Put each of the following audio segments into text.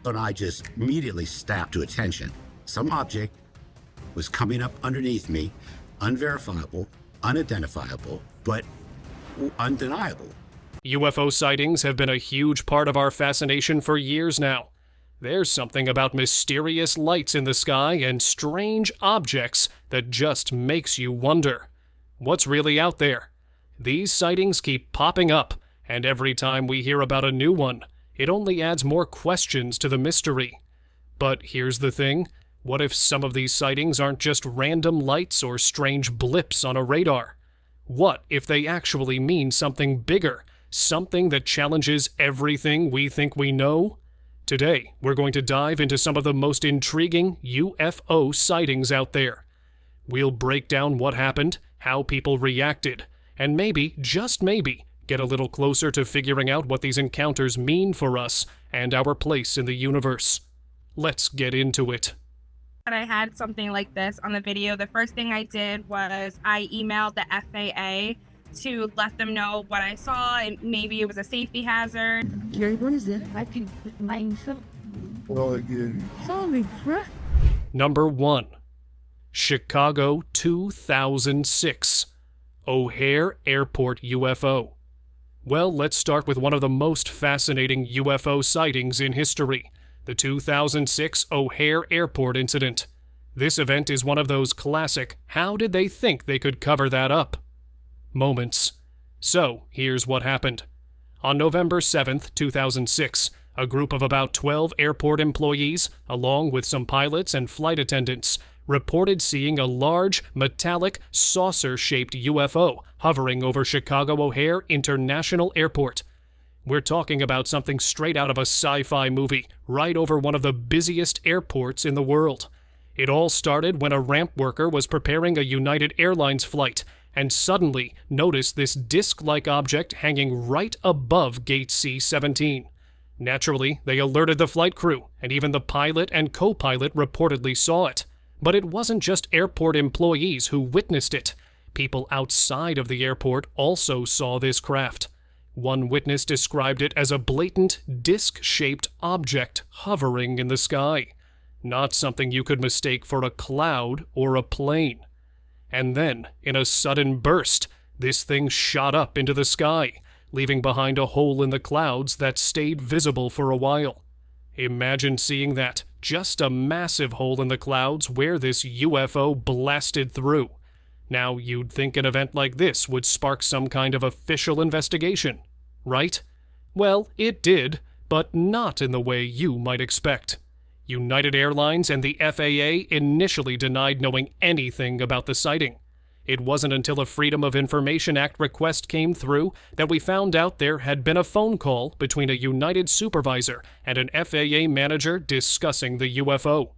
And I just immediately snapped to attention. Some object was coming up underneath me, unverifiable, unidentifiable, but undeniable. UFO sightings have been a huge part of our fascination for years now. There's something about mysterious lights in the sky and strange objects that just makes you wonder. What's really out there? These sightings keep popping up, and every time we hear about a new one, it only adds more questions to the mystery. But here's the thing. What if some of these sightings aren't just random lights or strange blips on a radar? What if they actually mean something bigger, something that challenges everything we think we know? Today, we're going to dive into some of the most intriguing UFO sightings out there. We'll break down what happened, how people reacted, and maybe, just maybe, get a little closer to figuring out what these encounters mean for us and our place in the universe. Let's get into it. When I had something like this on the video, the first thing I did was I emailed the FAA to let them know what I saw, and maybe it was a safety hazard. What is it? I can put my phone. Well, again. Holy crap. Number 1. Chicago 2006. OHare Airport UFO. Well, let's start with one of the most fascinating UFO sightings in history, the 2006 OHare Airport incident. This event is one of those classic, how did they think they could cover that up moments. So, here's what happened. On November 7th, 2006, a group of about 12 airport employees, along with some pilots and flight attendants, reported seeing a large, metallic, saucer-shaped UFO hovering over Chicago O'Hare International Airport. We're talking about something straight out of a sci-fi movie, right over one of the busiest airports in the world. It all started when a ramp worker was preparing a United Airlines flight, and suddenly noticed this disc-like object hanging right above Gate C-17. Naturally, they alerted the flight crew, and even the pilot and co-pilot reportedly saw it. But it wasn't just airport employees who witnessed it. People outside of the airport also saw this craft. One witness described it as a blatant, disc-shaped object hovering in the sky. Not something you could mistake for a cloud or a plane. And then, in a sudden burst, this thing shot up into the sky, leaving behind a hole in the clouds that stayed visible for a while. Imagine seeing that, just a massive hole in the clouds where this UFO blasted through. Now, you'd think an event like this would spark some kind of official investigation, right? Well, it did, but not in the way you might expect. United Airlines and the FAA initially denied knowing anything about the sighting. It wasn't until a Freedom of Information Act request came through that we found out there had been a phone call between a United supervisor and an FAA manager discussing the UFO.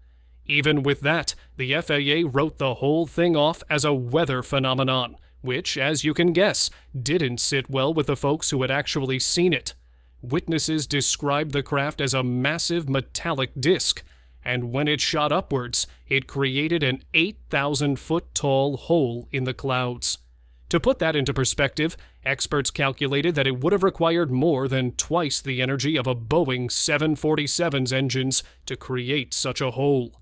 Even with that, the FAA wrote the whole thing off as a weather phenomenon, which, as you can guess, didn't sit well with the folks who had actually seen it. Witnesses described the craft as a massive metallic disc, and when it shot upwards, it created an 8,000-foot-tall hole in the clouds. To put that into perspective, experts calculated that it would have required more than twice the energy of a Boeing 747's engines to create such a hole.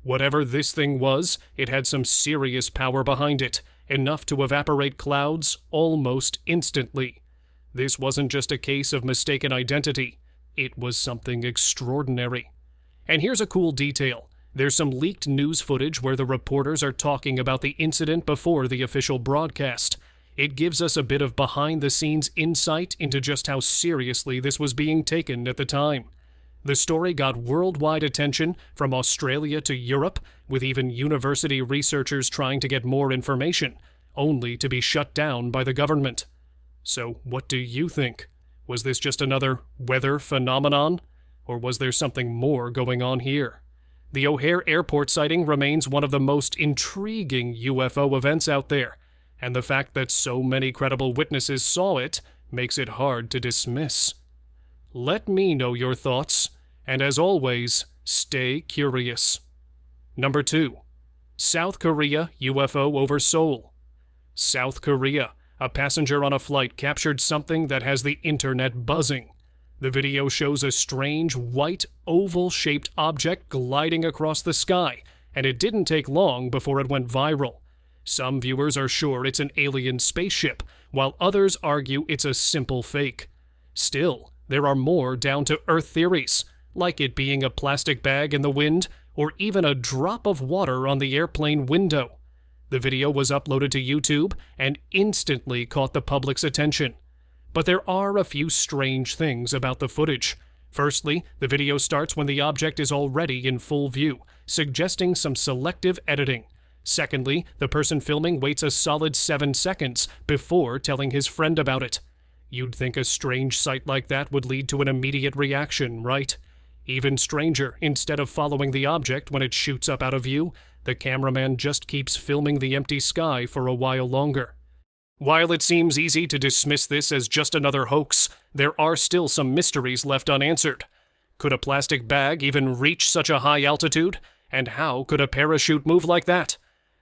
Whatever this thing was, it had some serious power behind it, enough to evaporate clouds almost instantly. This wasn't just a case of mistaken identity. It was something extraordinary. And here's a cool detail. There's some leaked news footage where the reporters are talking about the incident before the official broadcast. It gives us a bit of behind-the-scenes insight into just how seriously this was being taken at the time. The story got worldwide attention from Australia to Europe, with even university researchers trying to get more information, only to be shut down by the government. So what do you think? Was this just another weather phenomenon? Or was there something more going on here? The O'Hare Airport sighting remains one of the most intriguing UFO events out there, and the fact that so many credible witnesses saw it makes it hard to dismiss. Let me know your thoughts, and as always, stay curious. Number 2. South Korea UFO over Seoul. South Korea. A passenger on a flight captured something that has the internet buzzing. The video shows a strange white oval-shaped object gliding across the sky, and it didn't take long before it went viral. Some viewers are sure it's an alien spaceship, while others argue it's a simple fake. Still, there are more down-to-earth theories, like it being a plastic bag in the wind, or even a drop of water on the airplane window. The video was uploaded to YouTube and instantly caught the public's attention. But there are a few strange things about the footage. Firstly, the video starts when the object is already in full view, suggesting some selective editing. Secondly, the person filming waits a solid 7 seconds before telling his friend about it. You'd think a strange sight like that would lead to an immediate reaction, right? Even stranger, instead of following the object when it shoots up out of view, the cameraman just keeps filming the empty sky for a while longer. While it seems easy to dismiss this as just another hoax, there are still some mysteries left unanswered. Could a plastic bag even reach such a high altitude? And how could a parachute move like that?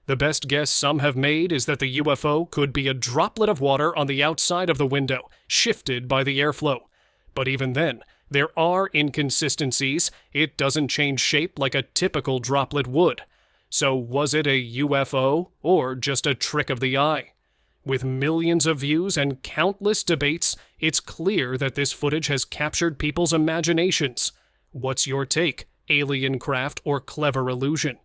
The best guess some have made is that the UFO could be a droplet of water on the outside of the window, shifted by the airflow. But even then, there are inconsistencies. It doesn't change shape like a typical droplet would. So was it a UFO or just a trick of the eye? With millions of views and countless debates, it's clear that this footage has captured people's imaginations. What's your take? Alien craft or clever illusion?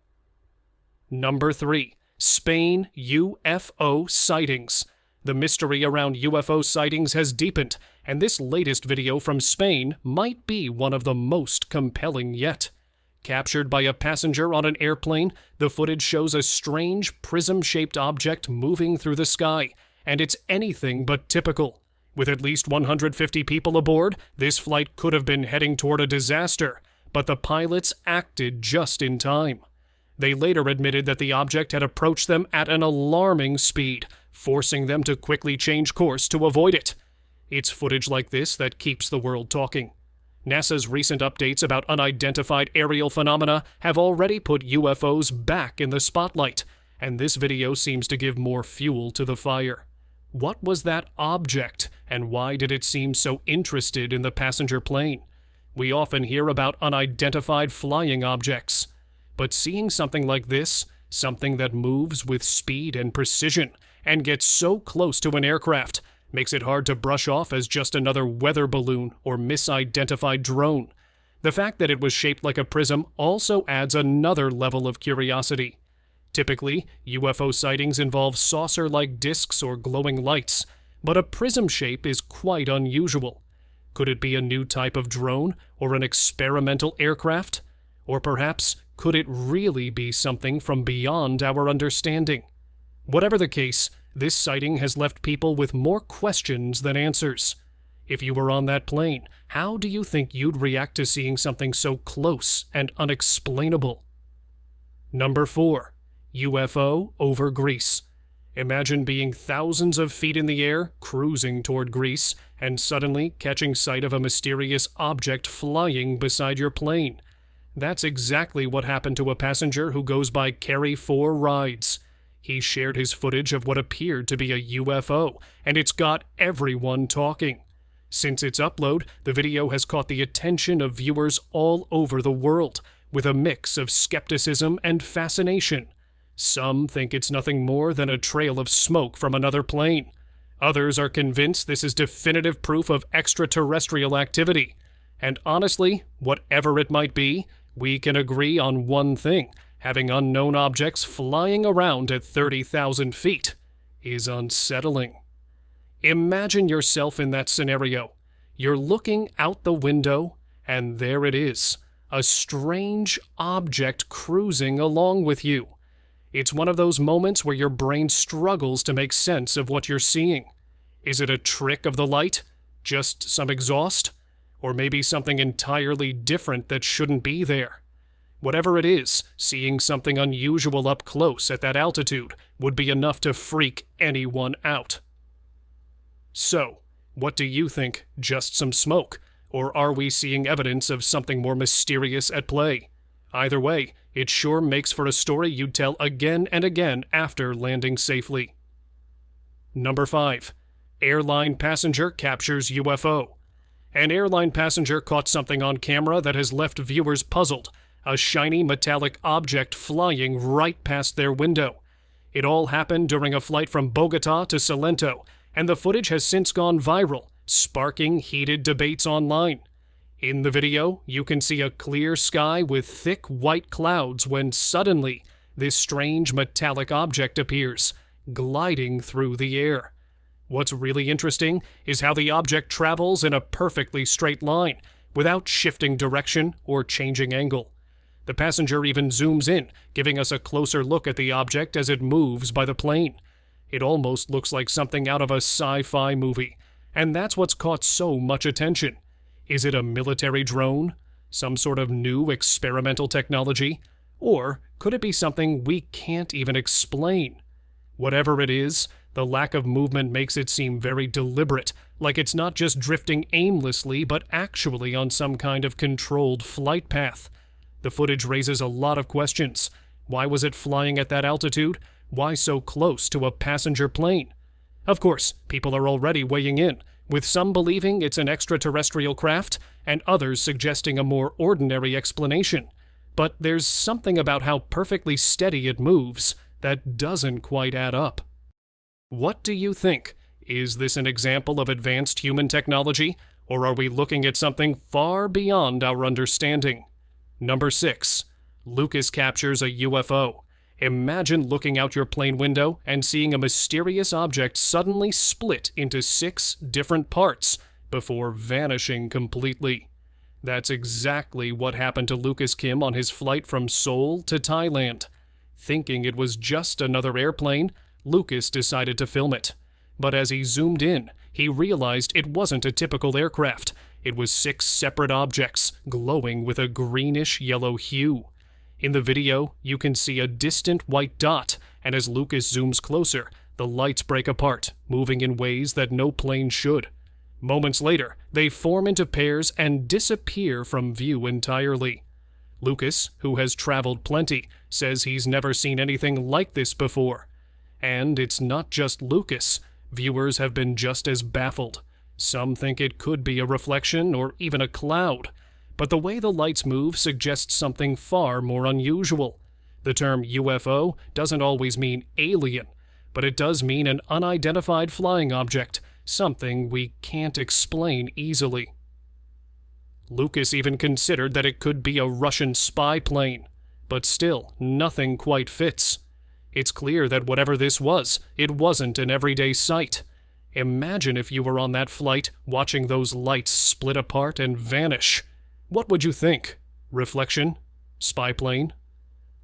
Number 3. Spain UFO sightings. The mystery around UFO sightings has deepened, and this latest video from Spain might be one of the most compelling yet. Captured by a passenger on an airplane, the footage shows a strange prism-shaped object moving through the sky, and it's anything but typical. With at least 150 people aboard, this flight could have been heading toward a disaster, but the pilots acted just in time. They later admitted that the object had approached them at an alarming speed, forcing them to quickly change course to avoid it. It's footage like this that keeps the world talking. NASA's recent updates about unidentified aerial phenomena have already put UFOs back in the spotlight, and this video seems to give more fuel to the fire. What was that object, and why did it seem so interested in the passenger plane? We often hear about unidentified flying objects, but seeing something like this, something that moves with speed and precision and gets so close to an aircraft, makes it hard to brush off as just another weather balloon or misidentified drone. The fact that it was shaped like a prism also adds another level of curiosity. Typically, UFO sightings involve saucer-like discs or glowing lights, but a prism shape is quite unusual. Could it be a new type of drone or an experimental aircraft? Or perhaps, could it really be something from beyond our understanding? Whatever the case, this sighting has left people with more questions than answers. If you were on that plane, how do you think you'd react to seeing something so close and unexplainable? Number 4. UFO over Greece. Imagine being thousands of feet in the air, cruising toward Greece, and suddenly catching sight of a mysterious object flying beside your plane. That's exactly what happened to a passenger who goes by Carry 4 Rides. He shared his footage of what appeared to be a UFO, and it's got everyone talking. Since its upload, the video has caught the attention of viewers all over the world, with a mix of skepticism and fascination. Some think it's nothing more than a trail of smoke from another plane. Others are convinced this is definitive proof of extraterrestrial activity. And honestly, whatever it might be, we can agree on one thing. Having unknown objects flying around at 30,000 feet is unsettling. Imagine yourself in that scenario. You're looking out the window, and there it is, a strange object cruising along with you. It's one of those moments where your brain struggles to make sense of what you're seeing. Is it a trick of the light? Just some exhaust? Or maybe something entirely different that shouldn't be there? Whatever it is, seeing something unusual up close at that altitude would be enough to freak anyone out. So, what do you think? Just some smoke? Or are we seeing evidence of something more mysterious at play? Either way, it sure makes for a story you'd tell again and again after landing safely. Number 5. Airline passenger captures UFO. An airline passenger caught something on camera that has left viewers puzzled. A shiny metallic object flying right past their window. It all happened during a flight from Bogota to Salento, and the footage has since gone viral, sparking heated debates online. In the video, you can see a clear sky with thick white clouds when suddenly this strange metallic object appears, gliding through the air. What's really interesting is how the object travels in a perfectly straight line, without shifting direction or changing angle. The passenger even zooms in, giving us a closer look at the object as it moves by the plane. It almost looks like something out of a sci-fi movie, and that's what's caught so much attention. Is it a military drone? Some sort of new experimental technology? Or could it be something we can't even explain? Whatever it is, the lack of movement makes it seem very deliberate, like it's not just drifting aimlessly, but actually on some kind of controlled flight path. The footage raises a lot of questions. Why was it flying at that altitude? Why so close to a passenger plane? Of course, people are already weighing in, with some believing it's an extraterrestrial craft, and others suggesting a more ordinary explanation. But there's something about how perfectly steady it moves that doesn't quite add up. What do you think? Is this an example of advanced human technology, or are we looking at something far beyond our understanding? Number 6. Lucas captures a UFO. Imagine looking out your plane window and seeing a mysterious object suddenly split into 6 different parts before vanishing completely. That's exactly what happened to Lucas Kim on his flight from Seoul to Thailand. Thinking it was just another airplane, Lucas decided to film it. But as he zoomed in, he realized it wasn't a typical aircraft. It was 6 separate objects, glowing with a greenish-yellow hue. In the video, you can see a distant white dot, and as Lucas zooms closer, the lights break apart, moving in ways that no plane should. Moments later, they form into pairs and disappear from view entirely. Lucas, who has traveled plenty, says he's never seen anything like this before. And it's not just Lucas. Viewers have been just as baffled. Some think it could be a reflection or even a cloud. But the way the lights move suggests something far more unusual. The term UFO doesn't always mean alien, but it does mean an unidentified flying object, something we can't explain easily. Lucas even considered that it could be a Russian spy plane, but still, nothing quite fits. It's clear that whatever this was, it wasn't an everyday sight. Imagine if you were on that flight, watching those lights split apart and vanish. What would you think? Reflection? Spy plane?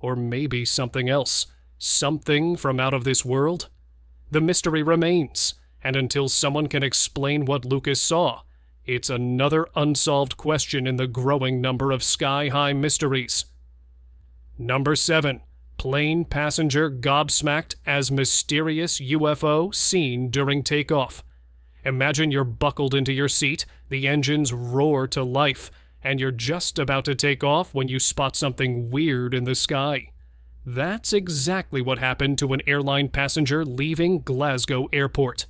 Or maybe something else? Something from out of this world? The mystery remains, and until someone can explain what Lucas saw, it's another unsolved question in the growing number of sky-high mysteries. Number 7. Plane passenger gobsmacked as mysterious UFO seen during takeoff. Imagine you're buckled into your seat, the engines roar to life, and you're just about to take off when you spot something weird in the sky. That's exactly what happened to an airline passenger leaving Glasgow Airport.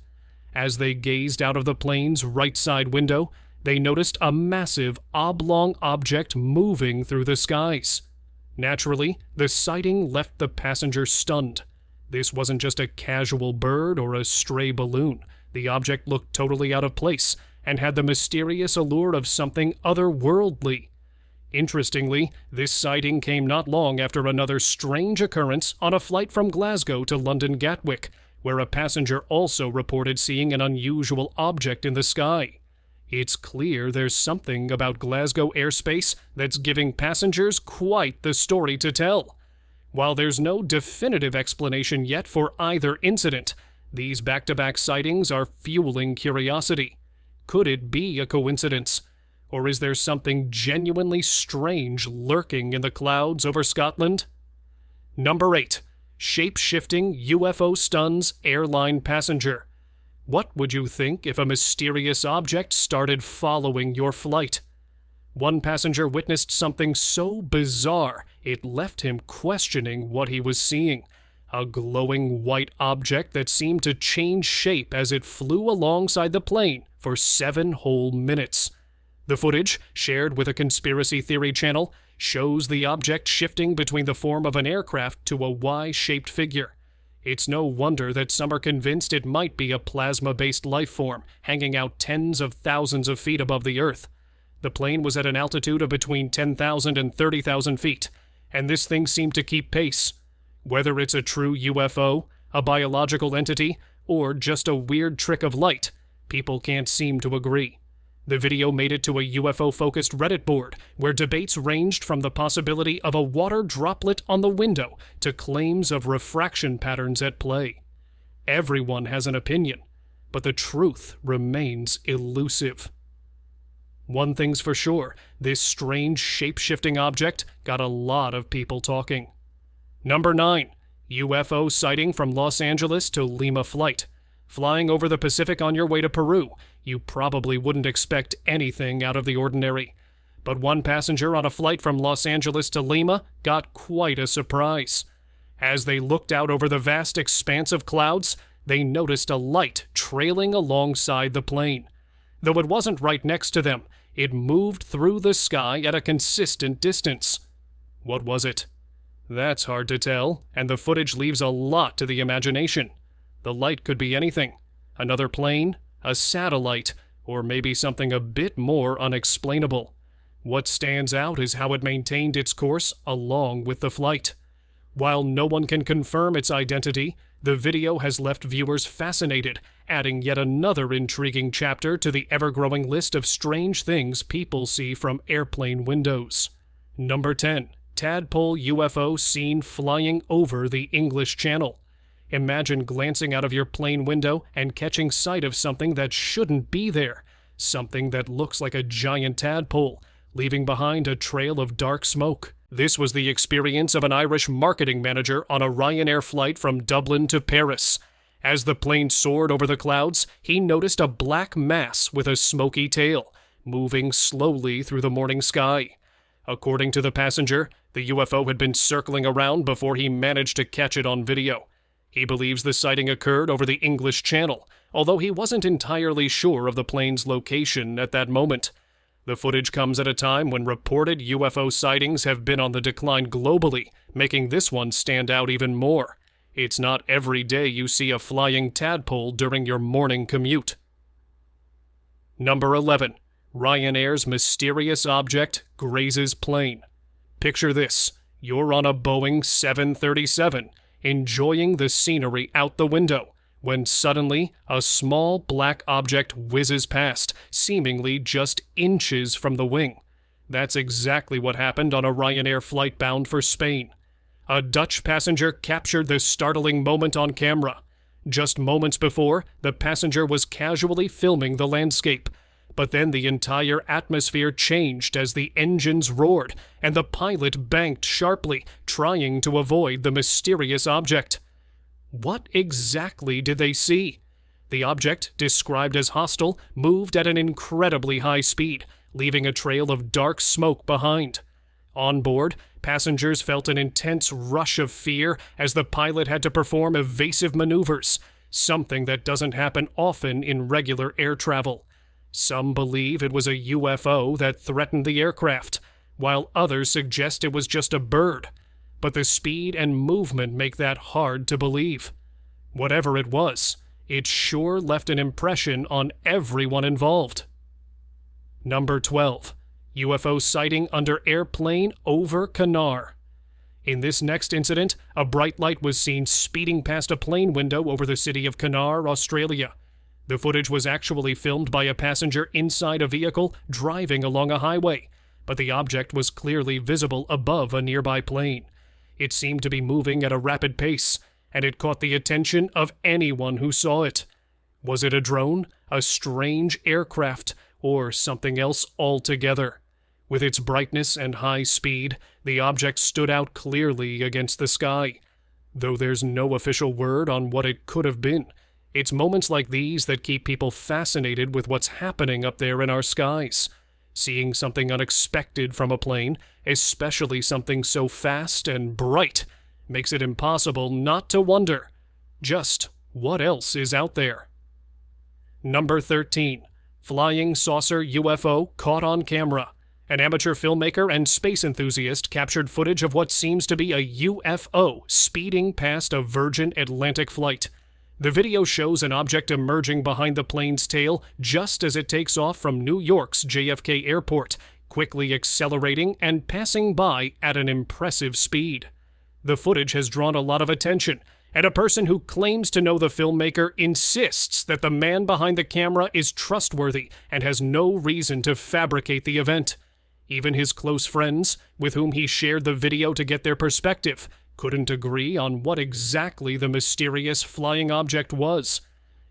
As they gazed out of the plane's right side window, they noticed a massive oblong object moving through the skies. Naturally, the sighting left the passenger stunned. This wasn't just a casual bird or a stray balloon. The object looked totally out of place and had the mysterious allure of something otherworldly. Interestingly, this sighting came not long after another strange occurrence on a flight from Glasgow to London Gatwick, where a passenger also reported seeing an unusual object in the sky. It's clear there's something about Glasgow airspace that's giving passengers quite the story to tell. While there's no definitive explanation yet for either incident, these back-to-back sightings are fueling curiosity. Could it be a coincidence? Or is there something genuinely strange lurking in the clouds over Scotland? Number 8. Shapeshifting UFO stuns airline passenger. What would you think if a mysterious object started following your flight? One passenger witnessed something so bizarre it left him questioning what he was seeing. A glowing white object that seemed to change shape as it flew alongside the plane for 7 whole minutes. The footage, shared with a conspiracy theory channel, shows the object shifting between the form of an aircraft to a Y-shaped figure. It's no wonder that some are convinced it might be a plasma-based life form hanging out tens of thousands of feet above the Earth. The plane was at an altitude of between 10,000 and 30,000 feet, and this thing seemed to keep pace. Whether it's a true UFO, a biological entity, or just a weird trick of light, people can't seem to agree. The video made it to a UFO-focused Reddit board, where debates ranged from the possibility of a water droplet on the window to claims of refraction patterns at play. Everyone has an opinion, but the truth remains elusive. One thing's for sure, this strange shape-shifting object got a lot of people talking. Number 9. UFO sighting from Los Angeles to Lima flight. Flying over the Pacific on your way to Peru, you probably wouldn't expect anything out of the ordinary. But one passenger on a flight from Los Angeles to Lima got quite a surprise. As they looked out over the vast expanse of clouds, they noticed a light trailing alongside the plane. Though it wasn't right next to them, it moved through the sky at a consistent distance. What was it? That's hard to tell, and the footage leaves a lot to the imagination. The light could be anything. Another plane, a satellite, or maybe something a bit more unexplainable. What stands out is how it maintained its course along with the flight. While no one can confirm its identity, the video has left viewers fascinated, adding yet another intriguing chapter to the ever-growing list of strange things people see from airplane windows. Number 10. Tadpole UFO seen flying over the English Channel. Imagine glancing out of your plane window and catching sight of something that shouldn't be there. Something that looks like a giant tadpole, leaving behind a trail of dark smoke. This was the experience of an Irish marketing manager on a Ryanair flight from Dublin to Paris. As the plane soared over the clouds, he noticed a black mass with a smoky tail, moving slowly through the morning sky. According to the passenger, the UFO had been circling around before he managed to catch it on video. He believes the sighting occurred over the English Channel, although he wasn't entirely sure of the plane's location at that moment. The footage comes at a time when reported UFO sightings have been on the decline globally, making this one stand out even more. It's not every day you see a flying tadpole during your morning commute. Number 11. Ryanair's mysterious object grazes plane. Picture this. You're on a Boeing 737, enjoying the scenery out the window, when suddenly a small black object whizzes past, seemingly just inches from the wing. That's exactly what happened on a Ryanair flight bound for Spain. A Dutch passenger captured this startling moment on camera. Just moments before, the passenger was casually filming the landscape. But then the entire atmosphere changed as the engines roared, and the pilot banked sharply, trying to avoid the mysterious object. What exactly did they see? The object, described as hostile, moved at an incredibly high speed, leaving a trail of dark smoke behind. On board, passengers felt an intense rush of fear as the pilot had to perform evasive maneuvers, something that doesn't happen often in regular air travel. Some believe it was a UFO that threatened the aircraft, while others suggest it was just a bird. But the speed and movement make that hard to believe. Whatever it was, it sure left an impression on everyone involved. Number 12. UFO sighting under airplane over Canberra. In this next incident, a bright light was seen speeding past a plane window over the city of Canberra, Australia. The footage was actually filmed by a passenger inside a vehicle driving along a highway, but the object was clearly visible above a nearby plane. It seemed to be moving at a rapid pace, and it caught the attention of anyone who saw it. Was it a drone, a strange aircraft, or something else altogether? With its brightness and high speed, the object stood out clearly against the sky. Though there's no official word on what it could have been, it's moments like these that keep people fascinated with what's happening up there in our skies. Seeing something unexpected from a plane, especially something so fast and bright, makes it impossible not to wonder just what else is out there. Number 13. Flying saucer UFO caught on camera. An amateur filmmaker and space enthusiast captured footage of what seems to be a UFO speeding past a Virgin Atlantic flight. The video shows an object emerging behind the plane's tail just as it takes off from New York's JFK Airport, quickly accelerating and passing by at an impressive speed. The footage has drawn a lot of attention, and a person who claims to know the filmmaker insists that the man behind the camera is trustworthy and has no reason to fabricate the event. Even his close friends, with whom he shared the video to get their perspective, couldn't agree on what exactly the mysterious flying object was.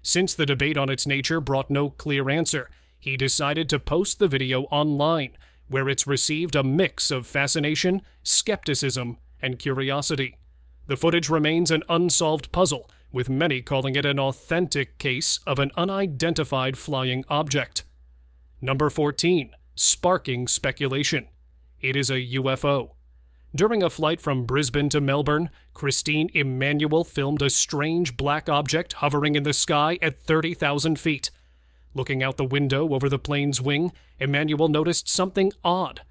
Since the debate on its nature brought no clear answer, he decided to post the video online, where it's received a mix of fascination, skepticism, and curiosity. The footage remains an unsolved puzzle, with many calling it an authentic case of an unidentified flying object. Number 14. Sparking speculation. It is a UFO. During a flight from Brisbane to Melbourne, Christine Emmanuel filmed a strange black object hovering in the sky at 30,000 feet. Looking out the window over the plane's wing, Emmanuel noticed something odd.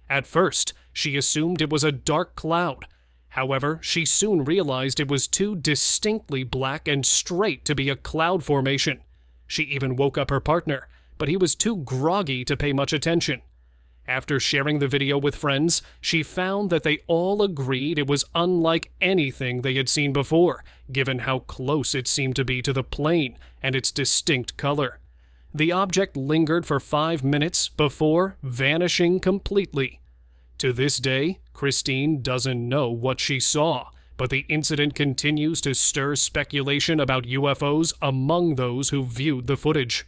At first, she assumed it was a dark cloud. However, she soon realized it was too distinctly black and straight to be a cloud formation. She even woke up her partner, but he was too groggy to pay much attention. After sharing the video with friends, she found that they all agreed it was unlike anything they had seen before, given how close it seemed to be to the plane and its distinct color. The object lingered for 5 minutes before vanishing completely. To this day, Christine doesn't know what she saw, but the incident continues to stir speculation about UFOs among those who viewed the footage.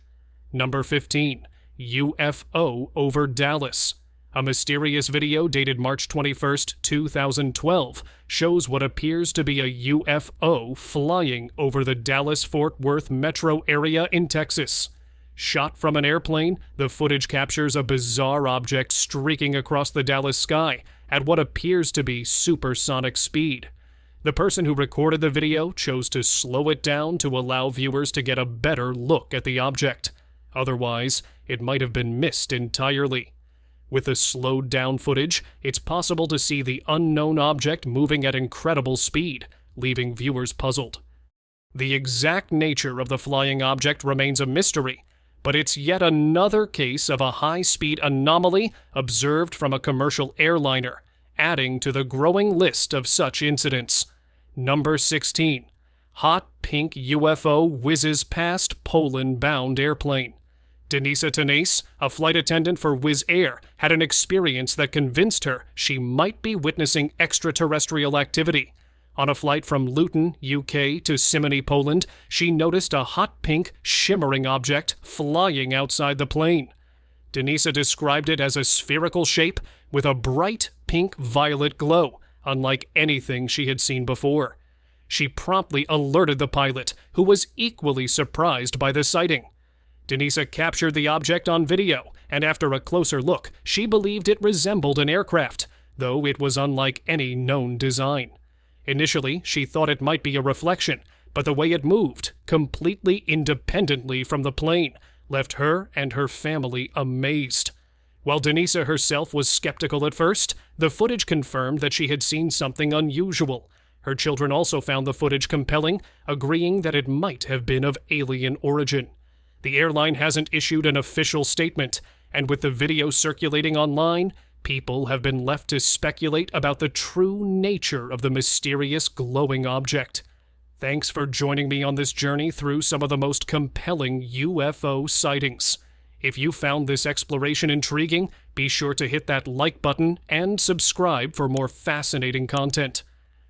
Number 15. UFO over Dallas. A mysterious video dated March 21st, 2012 shows what appears to be a UFO flying over the Dallas-Fort Worth metro area in Texas. Shot from an airplane, the footage captures a bizarre object streaking across the Dallas sky at what appears to be supersonic speed. The person who recorded the video chose to slow it down to allow viewers to get a better look at the object. Otherwise, it might have been missed entirely. With the slowed-down footage, it's possible to see the unknown object moving at incredible speed, leaving viewers puzzled. The exact nature of the flying object remains a mystery, but it's yet another case of a high-speed anomaly observed from a commercial airliner, adding to the growing list of such incidents. Number 16. Hot pink UFO whizzes past Poland-bound airplane. Denisa Tenace, a flight attendant for Wizz Air, had an experience that convinced her she might be witnessing extraterrestrial activity. On a flight from Luton, UK to Simony, Poland, she noticed a hot pink, shimmering object flying outside the plane. Denisa described it as a spherical shape with a bright pink-violet glow, unlike anything she had seen before. She promptly alerted the pilot, who was equally surprised by the sighting. Denisa captured the object on video, and after a closer look, she believed it resembled an aircraft, though it was unlike any known design. Initially, she thought it might be a reflection, but the way it moved, completely independently from the plane, left her and her family amazed. While Denisa herself was skeptical at first, the footage confirmed that she had seen something unusual. Her children also found the footage compelling, agreeing that it might have been of alien origin. The airline hasn't issued an official statement, and with the video circulating online, people have been left to speculate about the true nature of the mysterious glowing object. Thanks for joining me on this journey through some of the most compelling UFO sightings. If you found this exploration intriguing, be sure to hit that like button and subscribe for more fascinating content.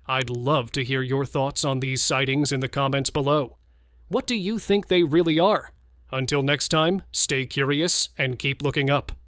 I'd love to hear your thoughts on these sightings in the comments below. What do you think they really are? Until next time, stay curious and keep looking up.